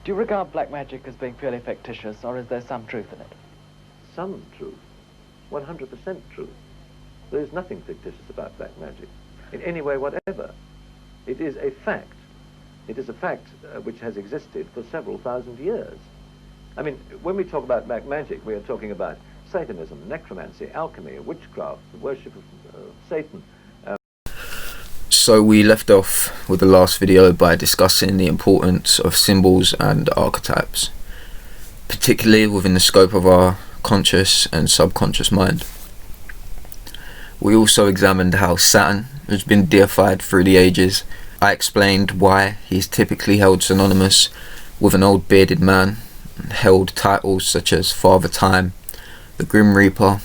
Do you regard black magic as being purely fictitious, or is there some truth in it? Some truth. 100% truth. There is nothing fictitious about black magic, in any way whatever. It is a fact. It is a fact which has existed for several thousand years. I mean, when we talk about black magic, we are talking about Satanism, necromancy, alchemy, witchcraft, the worship of Satan. So we left off with the last video by discussing the importance of symbols and archetypes, particularly within the scope of our conscious and subconscious mind. We also examined how Saturn has been deified through the ages. I explained why he's typically held synonymous with an old bearded man, and held titles such as Father Time, the Grim Reaper,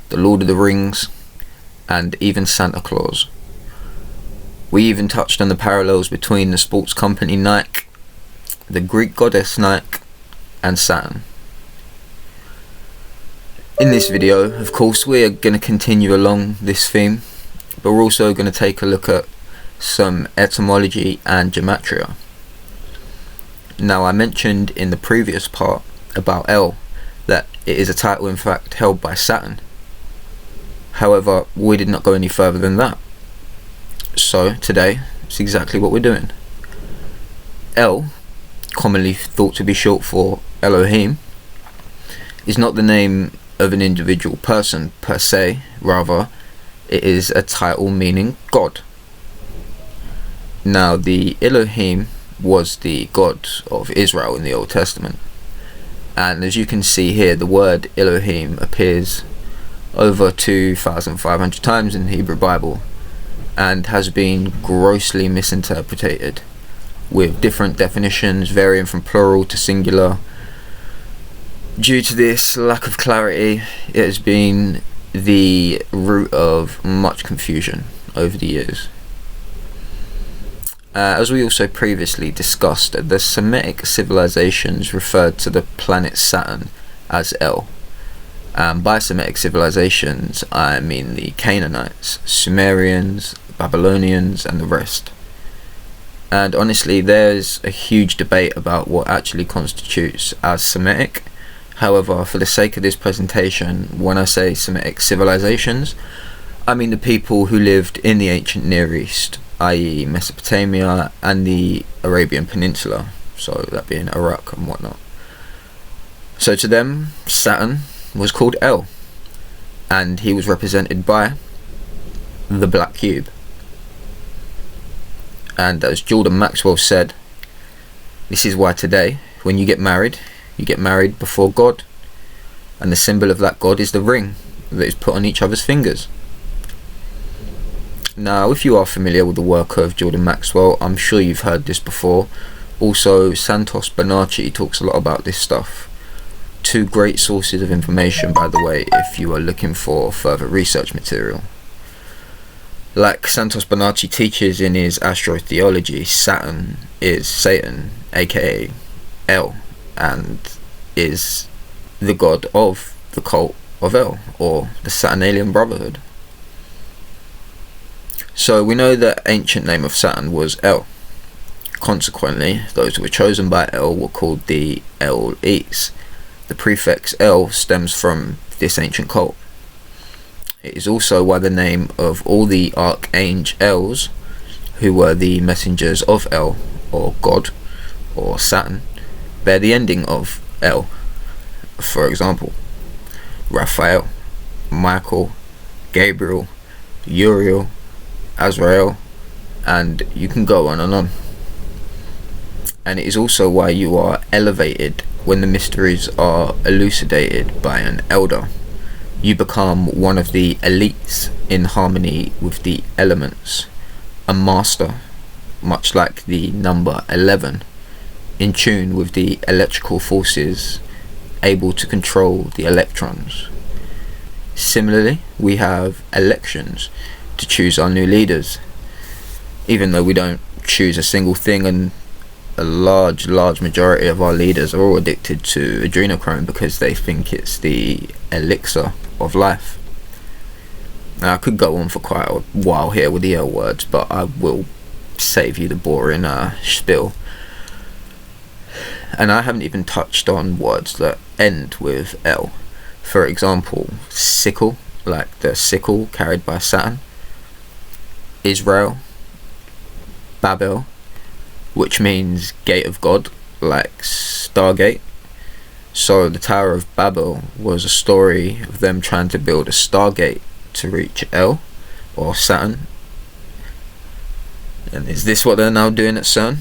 the Lord of the Rings, and even Santa Claus. We even touched on the parallels between the sports company Nike, the Greek goddess Nike, and Saturn. In this video, of course, we are going to continue along this theme, but we're also going to take a look at some etymology and gematria. Now, I mentioned in the previous part about El that it is a title in fact held by Saturn. However, we did not go any further than that. So today, it's exactly what we're doing. El, commonly thought to be short for Elohim, is not the name of an individual person per se, rather it is a title meaning God. Now, the Elohim was the god of Israel in the Old Testament, and as you can see here, the word Elohim appears over 2,500 times in the Hebrew Bible and has been grossly misinterpreted, with different definitions varying from plural to singular. Due to this lack of clarity, it has been the root of much confusion over the years. As we also previously discussed, the Semitic civilizations referred to the planet Saturn as El. By Semitic civilizations, I mean the Canaanites, Sumerians, Babylonians, and the rest. And honestly, there's a huge debate about what actually constitutes as Semitic. However, for the sake of this presentation, when I say Semitic civilizations, I mean the people who lived in the ancient Near East, i.e. Mesopotamia and the Arabian Peninsula, so that being Iraq and whatnot. So to them, Saturn was called El, and he was represented by the black cube. And as Jordan Maxwell said, this is why today, when you get married before God, and the symbol of that God is the ring that is put on each other's fingers. Now, if you are familiar with the work of Jordan Maxwell, I'm sure you've heard this before. Also, Santos Bonacci talks a lot about this stuff. Two great sources of information, by the way, if you are looking for further research material. Like Santos Bonacci teaches in his Astrotheology, Saturn is Satan, aka El, and is the god of the cult of El, or the Saturnalian Brotherhood. So we know that ancient name of Saturn was El. Consequently, those who were chosen by El were called the El-Is. The prefix El stems from this ancient cult. It is also why the name of all the archangels, who were the messengers of El, or God, or Saturn, bear the ending of El. For example, Raphael, Michael, Gabriel, Uriel, Azrael, and you can go on and on. And it is also why you are elevated when the mysteries are elucidated by an elder. You become one of the elites in harmony with the elements, a master, much like the number 11, in tune with the electrical forces, able to control the electrons. Similarly, we have elections to choose our new leaders, even though we don't choose a single thing, and a large majority of our leaders are all addicted to adrenochrome because they think it's the elixir of life. Now, I could go on for quite a while here with the L words, but I will save you the boring spiel. And I haven't even touched on words that end with L. For example, sickle, like the sickle carried by Saturn. Israel. Babel, which means gate of God, like Stargate. So the Tower of Babel was a story of them trying to build a Stargate to reach El, or Saturn. And is this what they're now doing at CERN?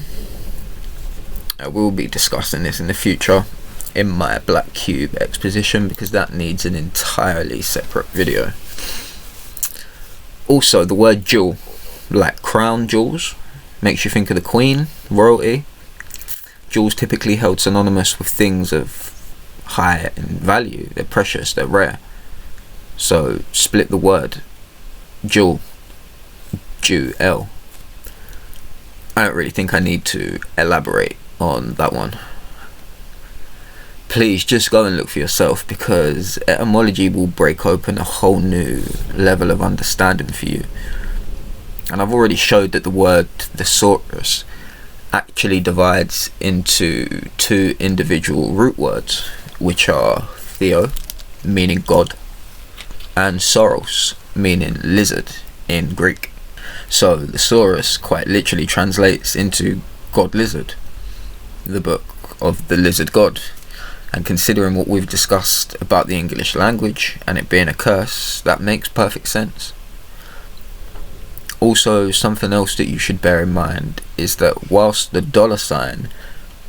I will be discussing this in the future in my Black Cube exposition, because that needs an entirely separate video. Also, the word jewel, like crown jewels, makes you think of the Queen, royalty. Jewels typically held synonymous with things of high in value. They're precious, they're rare. So split the word jewel, Jew-L. I don't really think I need to elaborate on that one. Please just go and look for yourself, because etymology will break open a whole new level of understanding for you. And I've already showed that the word thesaurus actually divides into two individual root words, which are theo, meaning God, and sauros, meaning lizard in Greek. So thesaurus quite literally translates into God Lizard, the book of the lizard god. And considering what we've discussed about the English language and it being a curse, that makes perfect sense. Also, something else that you should bear in mind is that whilst the $sign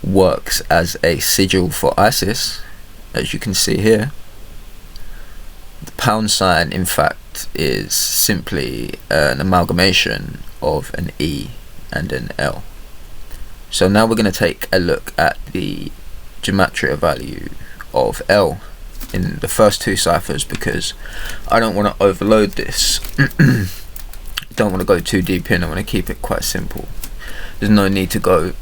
works as a sigil for ISIS, as you can see here, the £sign in fact is simply an amalgamation of an E and an L. So now we're going to take a look at the Gematria value of L in the first two ciphers, because I don't want to overload this. Don't want to go too deep in. I want to keep it quite simple. There's no need to go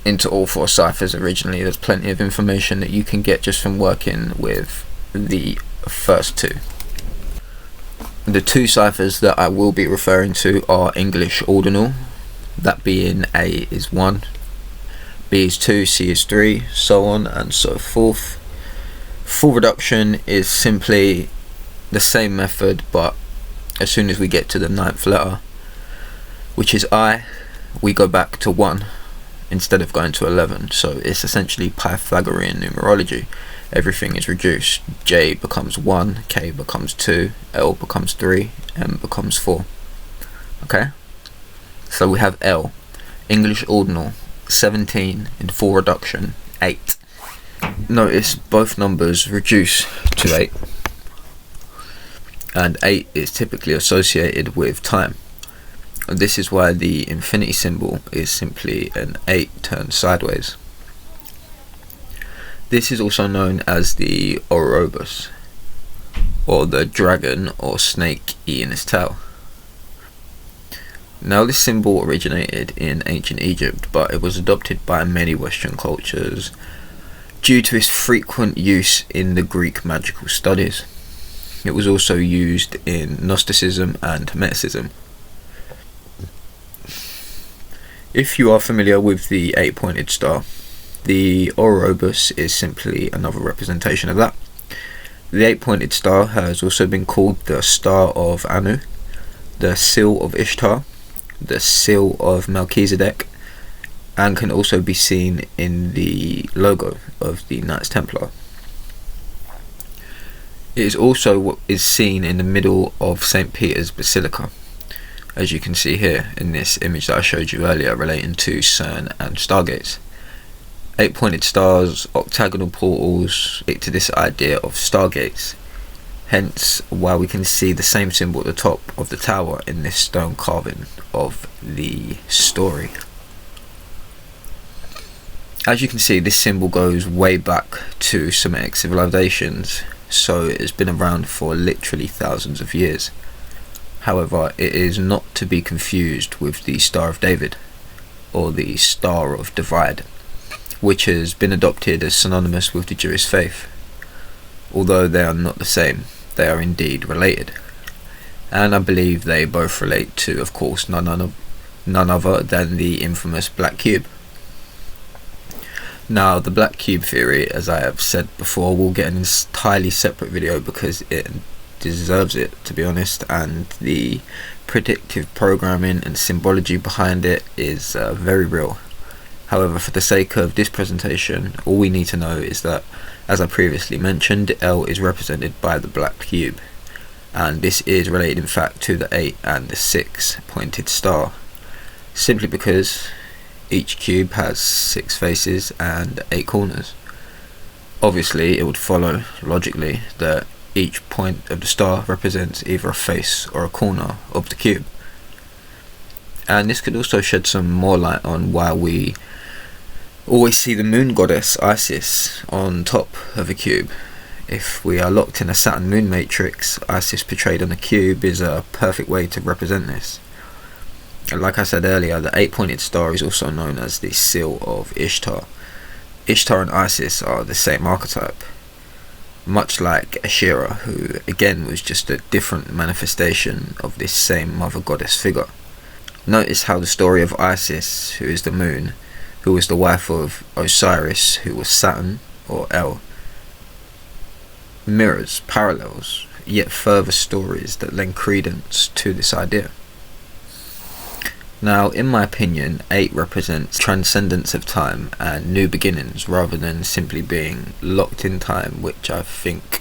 into all four ciphers originally. There's plenty of information that you can get just from working with the first two. The two ciphers that I will be referring to are English ordinal, that being A is 1, B is 2, C is 3, so on and so forth. Full reduction is simply the same method, but as soon as we get to the 9th letter, which is I, we go back to 1 instead of going to 11. So it's essentially Pythagorean numerology. Everything is reduced. J becomes 1, K becomes 2, L becomes 3, M becomes 4. Okay? So we have L, English ordinal, 17, in full reduction, 8. Notice both numbers reduce to 8. And 8 is typically associated with time. And this is why the infinity symbol is simply an 8 turned sideways. This is also known as the Ouroboros, or the dragon or snake eating its tail. Now this symbol originated in ancient Egypt, but it was adopted by many Western cultures due to its frequent use in the Greek magical studies. It was also used in Gnosticism and Hermeticism. If you are familiar with the 8-pointed star, the Ouroboros is simply another representation of that. The 8-pointed star has also been called the Star of Anu, the Seal of Ishtar, the Seal of Melchizedek, and can also be seen in the logo of the Knights Templar. It is also what is seen in the middle of St. Peter's Basilica, as you can see here in this image that I showed you earlier relating to CERN and stargates. 8-pointed stars, octagonal portals speak to this idea of stargates, hence why we can see the same symbol at the top of the tower in this stone carving of the story. As you can see, this symbol goes way back to Semitic civilizations, so it has been around for literally thousands of years. However, it is not to be confused with the Star of David, or the Star of Divide, which has been adopted as synonymous with the Jewish faith. Although they are not the same, they are indeed related. And I believe they both relate to, of course, none other than the infamous Black Cube. Now, the black cube theory, as I have said before, will get an entirely separate video because it deserves it, to be honest, and the predictive programming and symbology behind it is very real. However, for the sake of this presentation, all we need to know is that, as I previously mentioned, L is represented by the black cube, and this is related in fact to the 8 and the 6 pointed star, simply because each cube has 6 faces and 8 corners. Obviously, it would follow logically that each point of the star represents either a face or a corner of the cube. And this could also shed some more light on why we always see the moon goddess Isis on top of a cube. If we are locked in a Saturn moon matrix, Isis portrayed on a cube is a perfect way to represent this. And like I said earlier, the 8-pointed star is also known as the seal of Ishtar. Ishtar and Isis are the same archetype, much like Asherah, who again was just a different manifestation of this same mother goddess figure. Notice how the story of Isis, who is the moon, who was the wife of Osiris, who was Saturn, or El, mirrors, parallels, yet further stories that lend credence to this idea. Now, in my opinion, 8 represents transcendence of time and new beginnings rather than simply being locked in time, which I think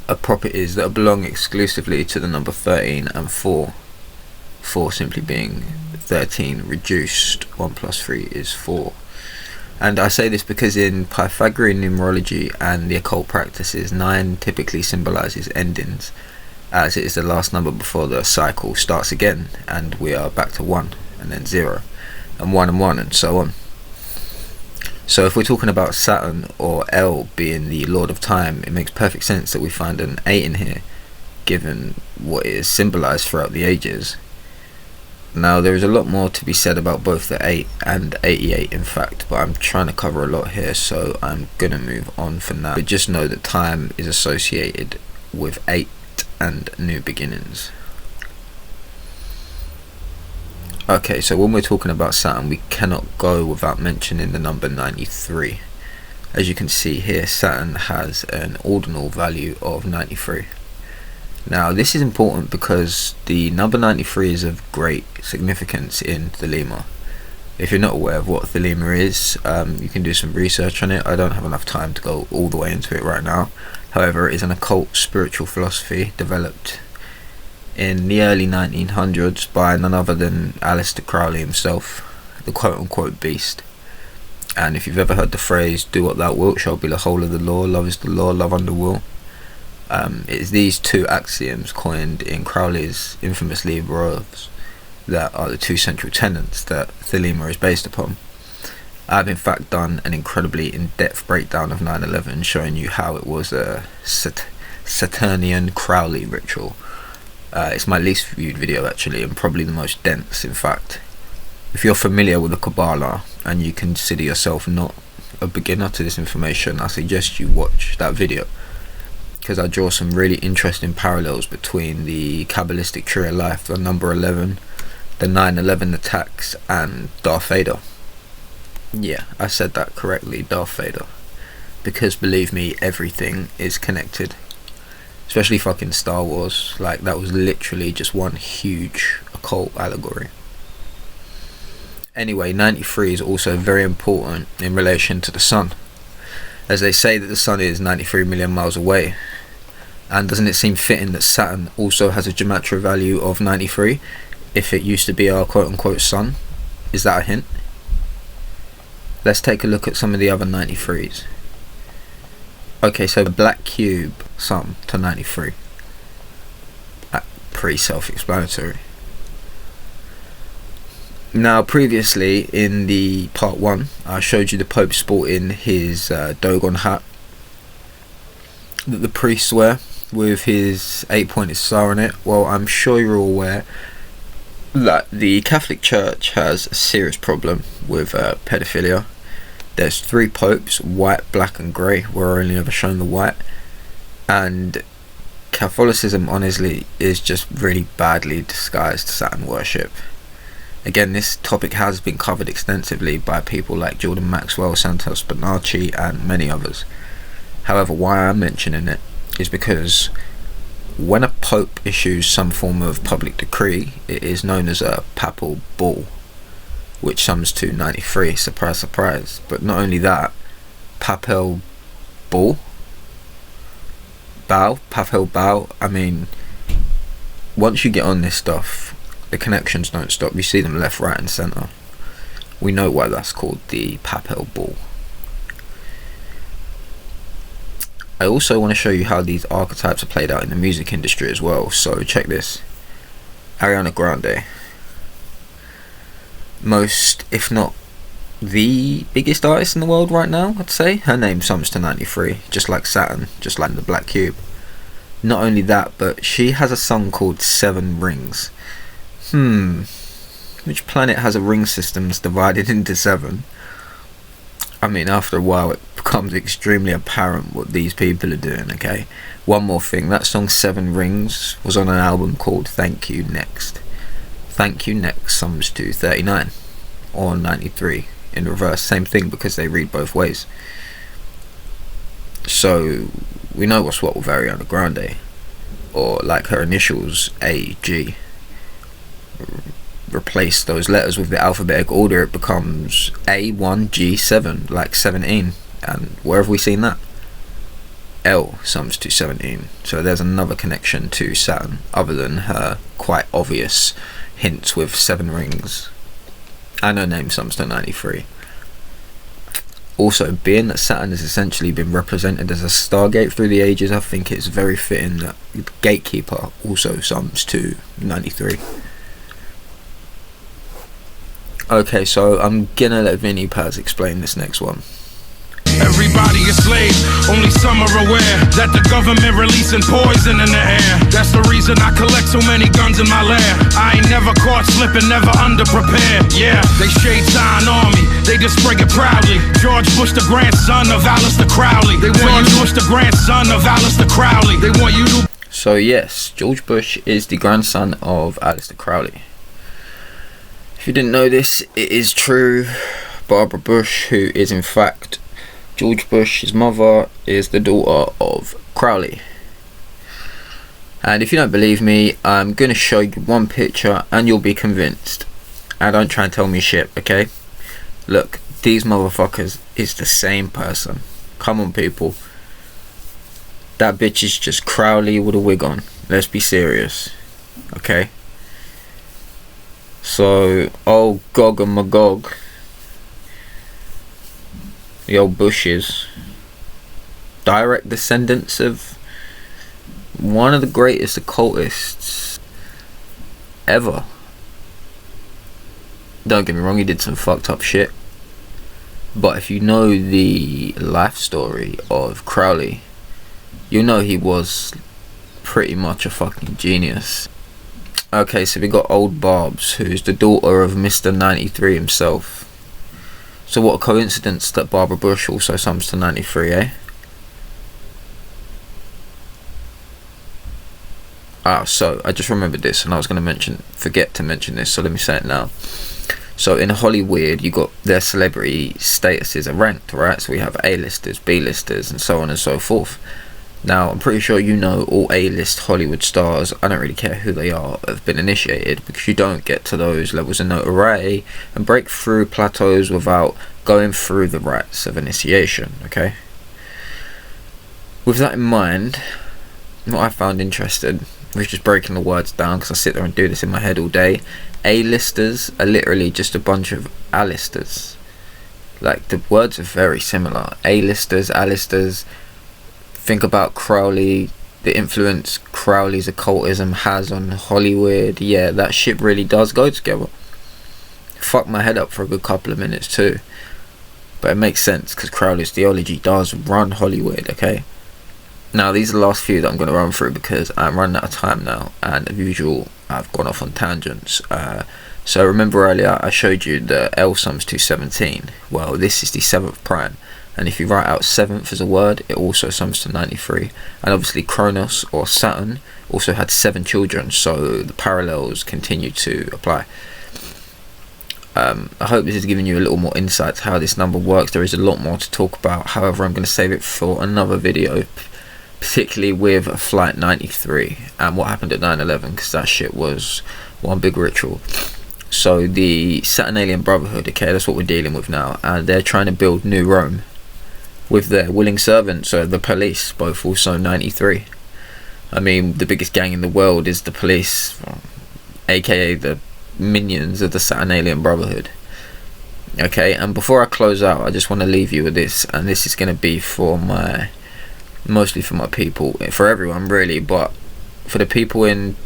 are properties that belong exclusively to the number 13 and 4. 4 simply being 13 reduced, 1 plus 3 is 4. And I say this because in Pythagorean numerology and the occult practices, 9 typically symbolises endings, as it is the last number before the cycle starts again, and we are back to 1. And then 0, and 1 and 1, and so on. So if we're talking about Saturn or El being the Lord of Time, it makes perfect sense that we find an 8 in here, given what is symbolised throughout the ages. Now, there is a lot more to be said about both the 8 and 88 in fact, but I'm trying to cover a lot here, so I'm gonna move on for now. But just know that time is associated with 8 and new beginnings. Okay, so when we're talking about Saturn, we cannot go without mentioning the number 93. As you can see here, Saturn has an ordinal value of 93. Now, this is important because the number 93 is of great significance in Thelema. If you're not aware of what Thelema is, you can do some research on it. I don't have enough time to go all the way into it right now. However, it is an occult spiritual philosophy developed in the early 1900s by none other than Aleister Crowley himself, the quote-unquote beast. And if you've ever heard the phrase, do what thou wilt shall be the whole of the law, love is the law, love under will, it is these 2 axioms coined in Crowley's infamous Liber Oaths that are the 2 central tenets that Thelema is based upon. I've in fact done an incredibly in-depth breakdown of 9/11, showing you how it was a Saturnian Crowley ritual. It's my least viewed video actually, and probably the most dense in fact. If you're familiar with the Kabbalah and you consider yourself not a beginner to this information, I suggest you watch that video, because I draw some really interesting parallels between the Kabbalistic tree of life, the number 11, the 9/11 attacks, and Darth Vader. Yeah, I said that correctly, Darth Vader, because believe me, everything is connected. Especially fucking Star Wars, like that was literally just one huge occult allegory. Anyway, 93 is also very important in relation to the sun, as they say that the sun is 93 million miles away. And doesn't it seem fitting that Saturn also has a Gematria value of 93 if it used to be our quote-unquote sun? Is that a hint? Let's take a look at some of the other 93s. Okay, so the black cube sum to 93. Pretty self-explanatory. Now, previously in the part 1, I showed you the Pope sporting his Dogon hat that the priests wear with his 8-pointed star on it. Well, I'm sure you're all aware that the Catholic Church has a serious problem with pedophilia. There's 3 popes, white, black and grey. We're only ever shown the white. And Catholicism honestly is just really badly disguised Saturn worship. Again, this topic has been covered extensively by people like Jordan Maxwell, Santos Bonacci, and many others. However, why I'm mentioning it is because when a pope issues some form of public decree, it is known as a papal bull, which sums to 93. Surprise, surprise. But not only that, papal bull, papal bow. I mean, once you get on this stuff, the connections don't stop. You see them left, right, and centre. We know why that's called the papal bull. I also want to show you how these archetypes are played out in the music industry as well. So check this. Ariana Grande, most, if not the biggest artist in the world right now, I'd say. Her name sums to 93, just like Saturn, just like the Black Cube. Not only that, but she has a song called 7 Rings. Which planet has a ring system that's divided into 7? I mean, after a while it becomes extremely apparent what these people are doing, okay? One more thing, that song 7 Rings was on an album called Thank You Next. Thank You Next sums to 39, or 93, in reverse. Same thing, because they read both ways. So, we know what's what with Ariana Grande, or like her initials, AG. Replace those letters with the alphabetic order, it becomes A1G7, like 17. And where have we seen that? L sums to 17. So there's another connection to Saturn, other than her quite obvious hints with 7 rings. And her name sums to 93. Also, being that Saturn has essentially been represented as a stargate through the ages, I think it's very fitting that Gatekeeper also sums to 93. Okay, so I'm gonna let Vinny Paz explain this next one. Everybody is slaves, only some are aware that the government releasing poison in the air. That's the reason I collect so many guns in my lab. I ain't never caught slipping, never underprepared. Yeah, they shade sign on me, they just spray it proudly. George Bush, the grandson of Aleister Crowley. They want you Bush, the grandson of Aleister Crowley. They want you to. So yes, George Bush is the grandson of Aleister Crowley. If you didn't know this, it is true. Barbara Bush, who is in fact George Bush, his mother, is the daughter of Crowley. And if you don't believe me, I'm going to show you one picture and you'll be convinced. And don't try and tell me shit, okay? Look, these motherfuckers is the same person. Come on, people. That bitch is just Crowley with a wig on. Let's be serious, okay? So, oh Gog and Magog, the old Bushes, direct descendants of one of the greatest occultists ever. Don't get me wrong, he did some fucked up shit, but if you know the life story of Crowley, you know he was pretty much a fucking genius. Okay, so we got old Barbs, who's the daughter of Mr. 93 himself. So what a coincidence that Barbara Bush also sums to 93, eh? So I just remembered this, and I was going to forget to mention this, so let me say it now. So in Hollywood, you got their celebrity statuses are ranked, right? So we have A-listers, B-listers, and so on and so forth. Now, I'm pretty sure you know all A-list Hollywood stars, I don't really care who they are, have been initiated, because you don't get to those levels of notoriety and break through plateaus without going through the rites of initiation, okay? With that in mind, what I found interesting was just breaking the words down, because I sit there and do this in my head all day. A-listers are literally just a bunch of A-listers. Like, the words are very similar. A-listers, A-listers. Think about Crowley, the influence Crowley's occultism has on Hollywood. Yeah, that shit really does go together. Fucked my head up for a good couple of minutes too. But it makes sense, because Crowley's theology does run Hollywood, okay? Now, these are the last few that I'm going to run through, because I'm running out of time now, and as usual, I've gone off on tangents. So remember earlier, I showed you the L sums to 17. Well, this is the 7th prime. And if you write out 7th as a word, it also sums to 93. And obviously Kronos, or Saturn, also had 7 children, so the parallels continue to apply. I hope this has given you a little more insight to how this number works. There is a lot more to talk about, however I'm going to save it for another video, particularly with Flight 93 and what happened at 9/11, because that shit was one big ritual. So the Saturnalian Brotherhood, okay, that's what we're dealing with now, and they're trying to build New Rome with their willing servants, the police, both also 93. I mean, the biggest gang in the world is the police, aka the minions of the Saturnalian Brotherhood. Okay, and before I close out, I just want to leave you with this, and this is going to be for mostly for my people, for everyone really, but for the people in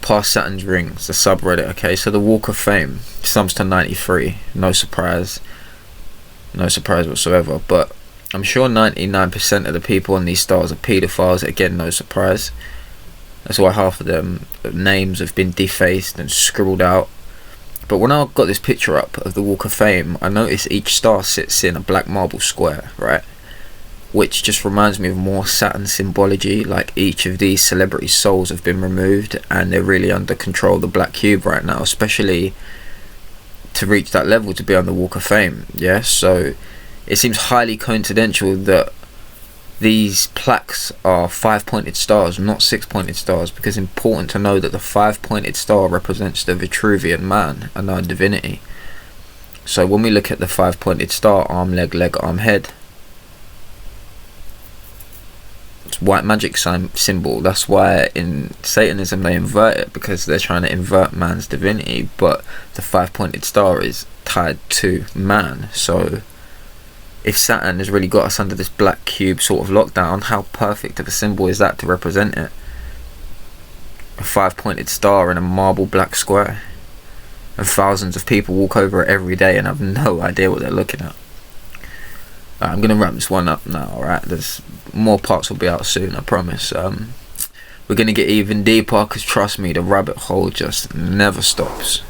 past Saturn's rings, the subreddit. Okay, so the Walk of Fame sums to 93. No surprise whatsoever, but I'm sure 99% of the people on these stars are pedophiles. Again, no surprise. That's why half of them names have been defaced and scribbled out. But when I got this picture up of the Walk of Fame, I noticed each star sits in a black marble square, right? Which just reminds me of more Saturn symbology, like each of these celebrity souls have been removed and they're really under control of the black cube right now, especially to reach that level to be on the Walk of Fame. Yeah, so it seems highly coincidental that these plaques are 5-pointed stars, not 6-pointed stars, because it's important to know that the 5-pointed star represents the Vitruvian man and our divinity. So when we look at the 5-pointed star, arm, leg, arm, head, it's white magic symbol. That's why in Satanism they invert it, because they're trying to invert man's divinity, but the 5-pointed star is tied to man. So if Saturn has really got us under this black cube sort of lockdown, how perfect of a symbol is that to represent it? A 5-pointed star in a marble black square, and thousands of people walk over it every day and have no idea what they're looking at. I'm gonna wrap this one up now, alright? There's more parts will be out soon, I promise. We're gonna get even deeper, because trust me, the rabbit hole just never stops.